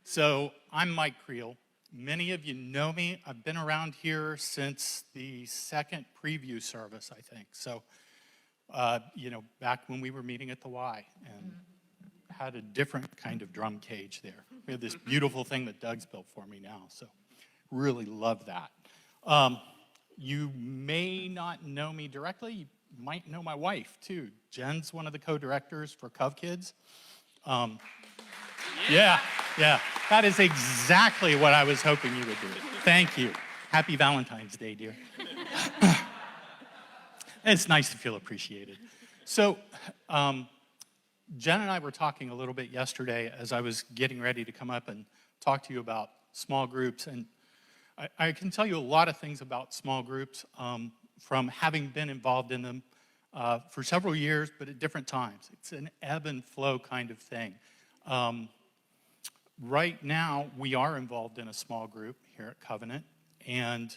So I'm Mike Creel. Many of you know me. I've been around here since the second preview service, I think. So, back when we were meeting at the Y and had a different kind of drum cage there. We have this beautiful thing that Doug's built for me now. So really love that. You may not know me directly. You might know my wife, too. Jen's one of the co-directors for Cov Kids. Yeah. That is exactly what I was hoping you would do. Thank you. Happy Valentine's Day, dear. It's nice to feel appreciated. So, Jen and I were talking a little bit yesterday as I was getting ready to come up and talk to you about small groups. And I can tell you a lot of things about small groups from having been involved in them for several years, but at different times. It's an ebb and flow kind of thing. Right now, we are involved in a small group here at Covenant, and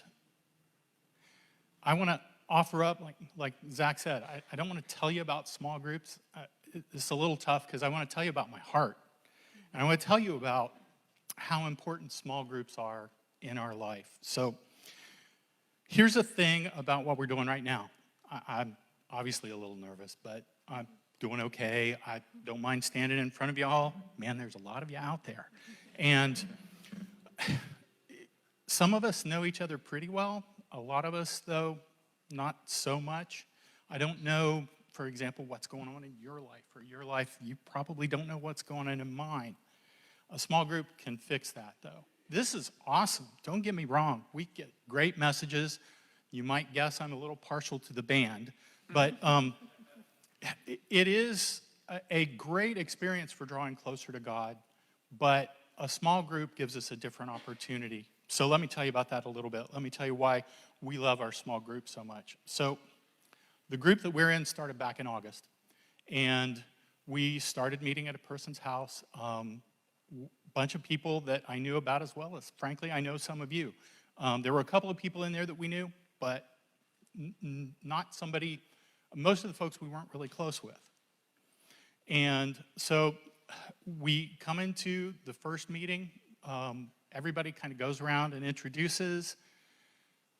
I want to offer up, like Zach said, I don't want to tell you about small groups. It's a little tough because I want to tell you about my heart, and I want to tell you about how important small groups are in our life. So here's the thing about what we're doing right now. I'm obviously a little nervous, but I'm doing okay. I don't mind standing in front of y'all. Man, there's a lot of you out there. And some of us know each other pretty well. A lot of us, though, not so much. I don't know, for example, what's going on in your life. Or your life, you probably don't know what's going on in mine. A small group can fix that, though. This is awesome. Don't get me wrong. We get great messages. You might guess I'm a little partial to the band, but it is a great experience for drawing closer to God, but a small group gives us a different opportunity. So let me tell you about that a little bit. Let me tell you why we love our small group so much. So the group that we're in started back in August, and we started meeting at a person's house. Bunch of people that I knew about, as well as, frankly, I know some of you. There were a couple of people in there that we knew, but not somebody. Most of the folks we weren't really close with. And so we come into the first meeting. Everybody kind of goes around and introduces.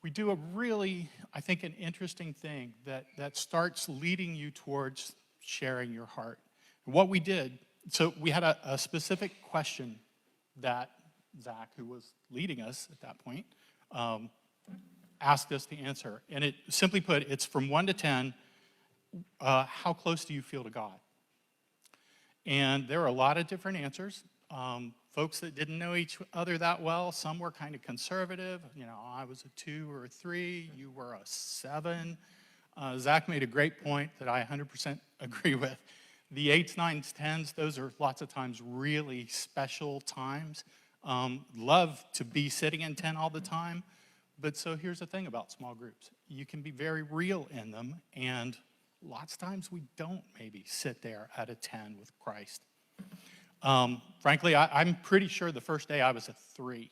We do a really, I think, an interesting thing that starts leading you towards sharing your heart. And what we did, so we had a specific question that Zach, who was leading us at that point, asked us to answer. And it, simply put, it's from 1 to 10, how close do you feel to God? And there are a lot of different answers. Folks that didn't know each other that well, some were kind of conservative. You know, I was a 2 or a 3, you were a 7. Zach made a great point that I 100% agree with. The 8s, 9s, 10s, those are lots of times really special times. Love to be sitting in 10 all the time. But so here's the thing about small groups. You can be very real in them, and lots of times we don't maybe sit there at a 10 with Christ. Frankly, I'm pretty sure the first day I was a 3.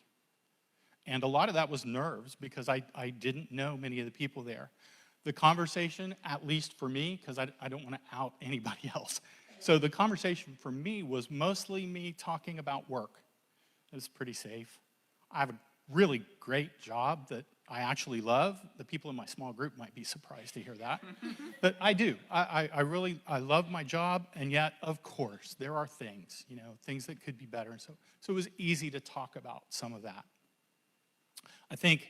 And a lot of that was nerves because I didn't know many of the people there. The conversation, at least for me, because I don't want to out anybody else. So the conversation for me was mostly me talking about work. It was pretty safe. I have a really great job that I actually love. The people in my small group might be surprised to hear that. But I do. I love my job, and yet, of course, there are things, things that could be better. And so it was easy to talk about some of that. I think,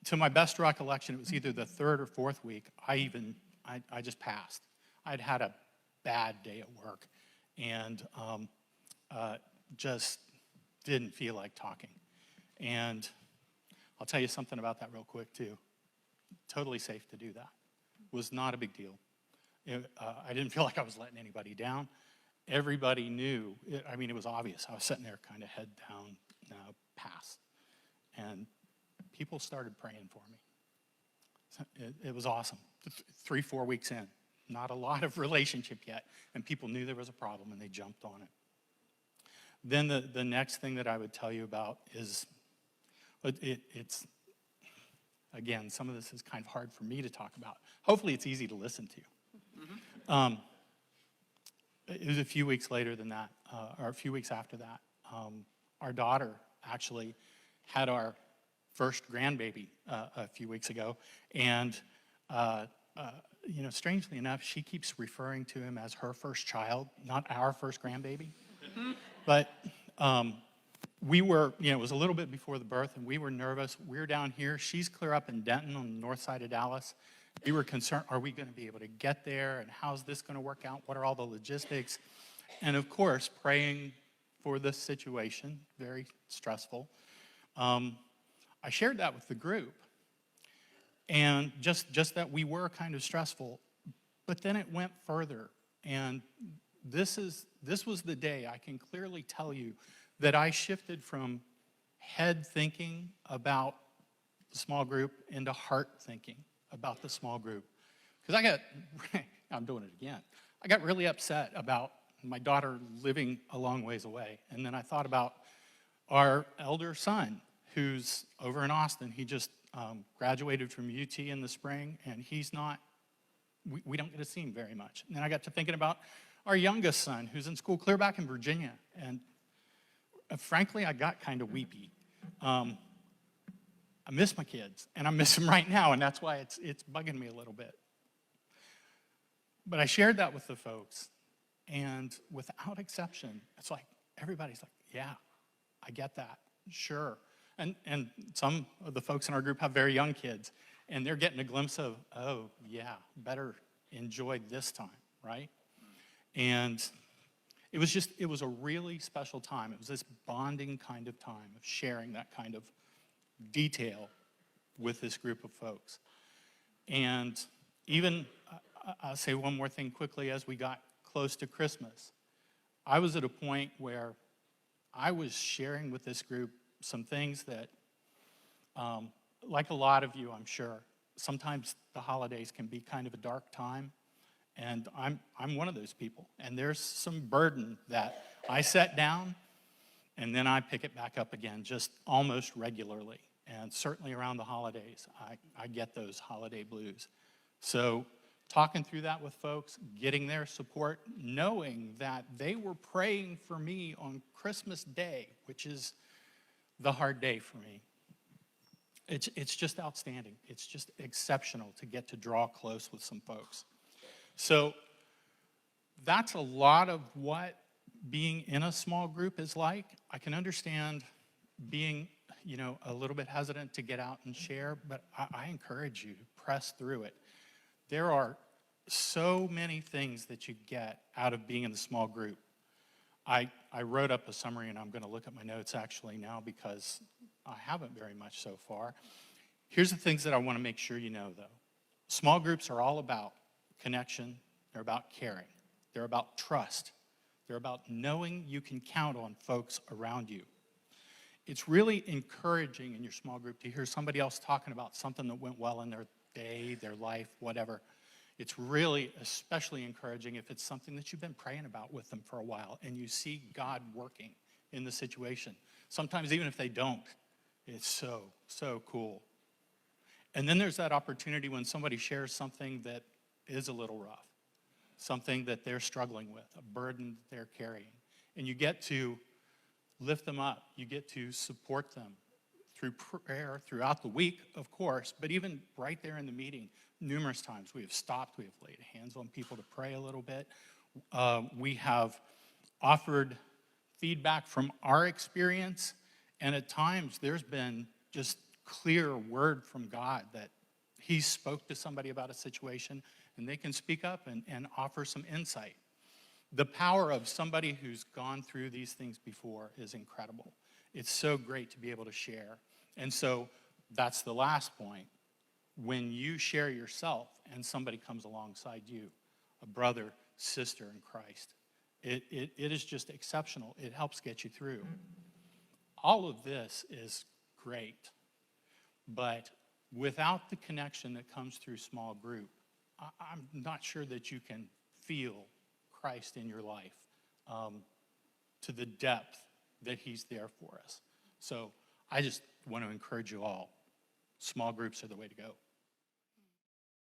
to my best recollection, it was either the 3rd or 4th week, I just passed. I'd had a bad day at work and just didn't feel like talking. And I'll tell you something about that real quick, too. Totally safe to do that. Was not a big deal. I didn't feel like I was letting anybody down. Everybody knew. It was obvious. I was sitting there kind of head down, pass. And people started praying for me. It was awesome. 3, 4 weeks in. Not a lot of relationship yet. And people knew there was a problem, and they jumped on it. Then the next thing that I would tell you about is, it's, again, some of this is kind of hard for me to talk about. Hopefully it's easy to listen to. It was a few weeks later than that, or a few weeks after that. our daughter actually had our first grandbaby a few weeks ago, and strangely enough, she keeps referring to him as her first child, not our first grandbaby. But we were, it was a little bit before the birth, and we were nervous. We were down here. She's clear up in Denton on the north side of Dallas. We were concerned, are we going to be able to get there, and how's this going to work out? What are all the logistics? And of course, praying for this situation, very stressful. I shared that with the group, and just that we were kind of stressful, but then it went further, and this was the day I can clearly tell you that I shifted from head thinking about the small group into heart thinking about the small group. Because I'm doing it again, I got really upset about my daughter living a long ways away. And then I thought about our elder son, who's over in Austin. He just graduated from UT in the spring, and we don't get to see him very much. And then I got to thinking about our youngest son, who's in school clear back in Virginia. And frankly, I got kind of weepy. I miss my kids, and I miss them right now, and that's why it's bugging me a little bit. But I shared that with the folks, and without exception, it's like everybody's like, yeah, I get that, sure. And some of the folks in our group have very young kids, and they're getting a glimpse of, oh, yeah, better enjoy this time, right? And it was a really special time. It was this bonding kind of time of sharing that kind of detail with this group of folks. And even, I'll say one more thing quickly, as we got close to Christmas, I was at a point where I was sharing with this group some things that, like a lot of you, I'm sure, sometimes the holidays can be kind of a dark time, and I'm one of those people. And there's some burden that I set down, and then I pick it back up again, just almost regularly. And certainly around the holidays, I get those holiday blues. So talking through that with folks, getting their support, knowing that they were praying for me on Christmas Day, which is the hard day for me. It's just outstanding. It's just exceptional to get to draw close with some folks. So that's a lot of what being in a small group is like. I can understand being, a little bit hesitant to get out and share, but I encourage you to press through it. There are so many things that you get out of being in the small group. I wrote up a summary, and I'm going to look at my notes actually now because I haven't very much so far. Here's the things that I want to make sure you know, though. Small groups are all about connection. They're about caring. They're about trust. They're about knowing you can count on folks around you. It's really encouraging in your small group to hear somebody else talking about something that went well in their day, their life, whatever. It's really especially encouraging if it's something that you've been praying about with them for a while and you see God working in the situation. Sometimes even if they don't, it's so, so cool. And then there's that opportunity when somebody shares something that is a little rough, something that they're struggling with, a burden that they're carrying. And you get to lift them up. You get to support them through prayer throughout the week, of course, but even right there in the meeting, numerous times we have stopped, we have laid hands on people to pray a little bit. We have offered feedback from our experience, and at times there's been just clear word from God that he spoke to somebody about a situation, and they can speak up and offer some insight. The power of somebody who's gone through these things before is incredible. It's so great to be able to share. And so that's the last point. When you share yourself and somebody comes alongside you, a brother, sister in Christ, it is just exceptional. It helps get you through. All of this is great, but without the connection that comes through small group, I'm not sure that you can feel Christ in your life to the depth that he's there for us. So I just want to encourage you all. Small groups are the way to go.